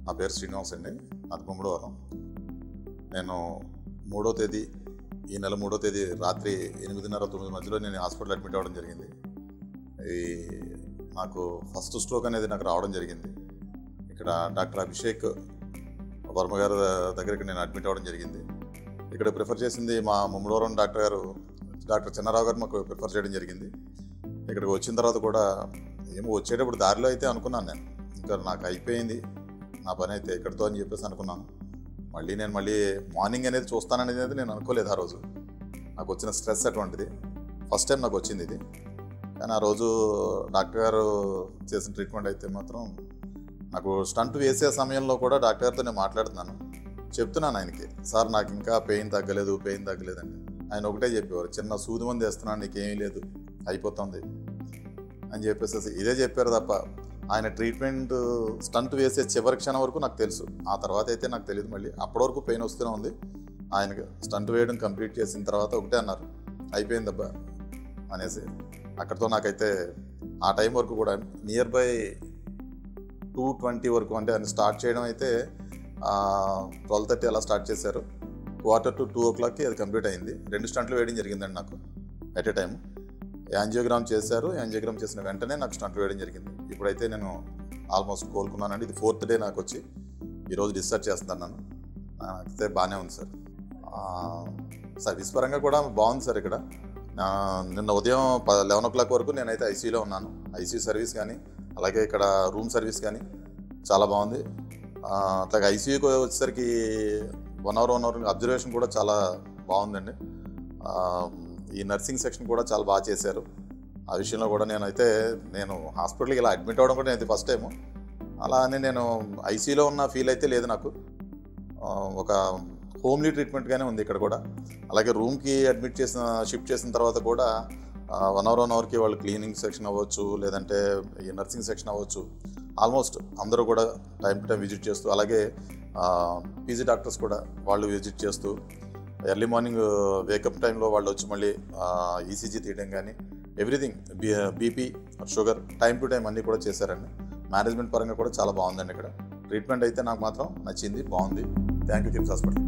నా పేరు శ్రీనివాస్ అండి. అది ముమ్మడివరం. నేను 3వ తేదీ ఈ నెల 3వ తేదీ రాత్రి 8:30-9 మధ్యలో నేను హాస్పిటల్ అడ్మిట్ అవ్వడం జరిగింది. నాకు ఫస్ట్ స్ట్రోక్ అనేది నాకు రావడం జరిగింది. ఇక్కడ డాక్టర్ అభిషేక్ వర్మ గారి దగ్గరికి నేను అడ్మిట్ అవ్వడం జరిగింది. ఇక్కడ ప్రిఫర్ చేసింది మా ముమ్మడివరం డాక్టర్ చిన్నారావు గారు మాకు ప్రిఫర్ చేయడం జరిగింది. ఇక్కడికి వచ్చిన తర్వాత కూడా ఏమో వచ్చేటప్పుడు దారిలో అయితే అనుకున్నాను, నేను ఇంకా నాకు అయిపోయింది నా పని అయితే ఇక్కడితో అని చెప్పేసి అనుకున్నాను. నేను మళ్ళీ మార్నింగ్ అనేది చూస్తాననేది నేను అనుకోలేదు. ఆ రోజు నాకు వచ్చిన స్ట్రెస్ అటువంటిది, ఫస్ట్ టైం నాకు వచ్చింది ఇది. కానీ ఆ రోజు డాక్టర్ గారు చేసిన ట్రీట్మెంట్ అయితే మాత్రం నాకు స్టంట్ వేసే సమయంలో కూడా డాక్టర్ గారితో నేను మాట్లాడుతున్నాను, చెప్తున్నాను ఆయనకి, సార్ నాకు ఇంకా పెయిన్ తగ్గలేదండి. ఆయన ఒకటే చెప్పేవారు, చిన్న సూది మంది వేస్తున్నాను, నీకేమీ లేదు, అయిపోతుంది అని చెప్పేసి ఇదే చెప్పారు తప్ప ఆయన ట్రీట్మెంట్ స్టంట్ వేసే చివరి క్షణం వరకు నాకు తెలుసు. ఆ తర్వాత అయితే నాకు తెలియదు. మళ్ళీ అప్పటి వరకు పెయిన్ వస్తూనే ఉంది. ఆయనకి స్టంట్ వేయడం కంప్లీట్ చేసిన తర్వాత ఒకటే అన్నారు, అయిపోయిందబ్బా అనేసి. అక్కడితో నాకైతే ఆ టైం వరకు కూడా నియర్ బై 2:20 వరకు, అంటే ఆయన స్టార్ట్ చేయడం అయితే 12:30 అలా స్టార్ట్ చేశారు. 1:45 అది కంప్లీట్ అయింది. 2 స్టంట్లు వేయడం జరిగిందండి నాకు ఎట్ ఏ టైం. యాంజియోగ్రామ్ చేశారు. యాంజియోగ్రామ్ చేసిన వెంటనే నాకు స్టంట్ వేయడం జరిగింది. ఇప్పుడైతే నేను ఆల్మోస్ట్ కోలుకున్నానండి. ఇది 4th డే నాకు వచ్చి ఈరోజు డిశ్చార్జ్ చేస్తున్నాను. అయితే బాగానే ఉంది సార్. సర్వీస్ పరంగా కూడా బాగుంది సార్. ఇక్కడ నిన్న ఉదయం 11 o'clock వరకు నేనైతే ఐసీయూలో ఉన్నాను. ఐసీయూ సర్వీస్ కానీ, అలాగే ఇక్కడ రూమ్ సర్వీస్ కానీ చాలా బాగుంది. అట్లాగే ఐసీయూకి వచ్చేసరికి 1 hour అబ్జర్వేషన్ కూడా చాలా బాగుందండి. ఈ నర్సింగ్ సెక్షన్ కూడా చాలా బాగా చేశారు. ఆ విషయంలో కూడా నేను హాస్పిటల్కి ఇలా అడ్మిట్ అవ్వడం కూడా నేను ఫస్ట్ టైము. అలా అని నేను ఐసీయూలో ఉన్న ఫీల్ అయితే లేదు నాకు. ఒక హోమ్లీ ట్రీట్మెంట్గానే ఉంది ఇక్కడ కూడా. అలాగే రూమ్కి షిఫ్ట్ చేసిన తర్వాత కూడా 1 hourకి వాళ్ళు క్లీనింగ్ సెక్షన్ అవ్వచ్చు, లేదంటే ఈ నర్సింగ్ సెక్షన్ అవ్వచ్చు, ఆల్మోస్ట్ అందరూ కూడా టైం టు టైం విజిట్ చేస్తూ, అలాగే పీజీ డాక్టర్స్ కూడా వాళ్ళు విజిట్ చేస్తూ, ఎర్లీ మార్నింగ్ వేకప్ టైంలో వాళ్ళు వచ్చి మళ్ళీ ఈసీజీ తీయడం కానీ, everything, BP, sugar, time to time అన్నీ కూడా చేశారండి. మేనేజ్మెంట్ పరంగా కూడా చాలా బాగుందండి. ఇక్కడ ట్రీట్మెంట్ అయితే నాకు మాత్రం నచ్చింది, బాగుంది. Thank you KIMS hospital.